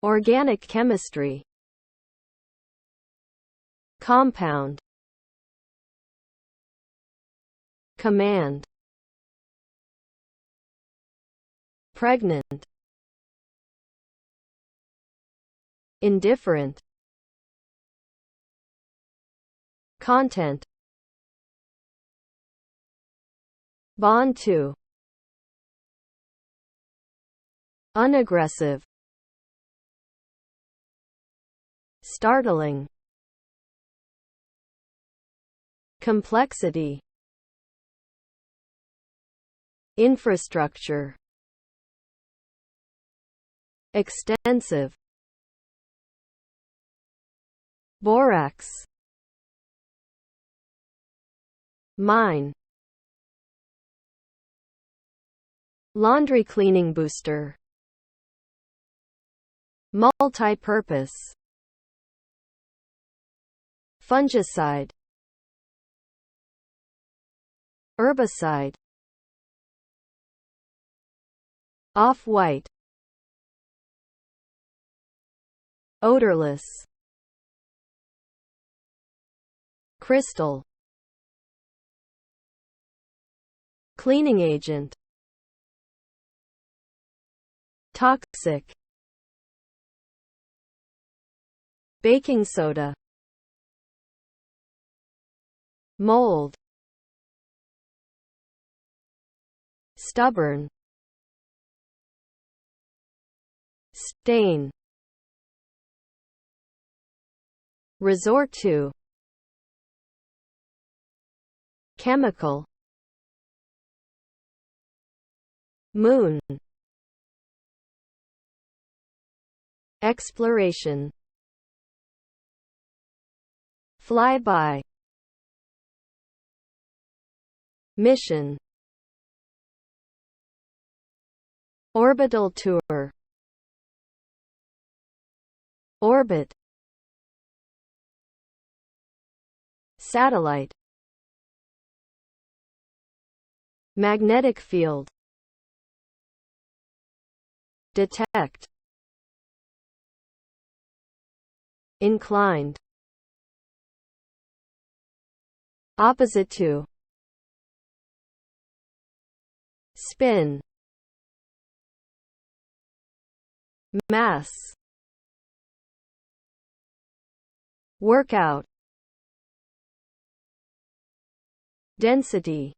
organic chemistry, compound, command, pregnant, indifferent, content, bond to, unaggressive, startling, complexity, infrastructure, extensive, borax, mine, laundry cleaning booster, multipurpose, fungicide, herbicide, off-white, odorless, crystal, cleaning agent, toxic, baking soda, mold, stubborn, stain, resort to, chemical, moon, exploration, flyby, mission, orbital tour, orbit, satellite, magnetic field, detect, inclined, opposite to, spin, mass, workout, density,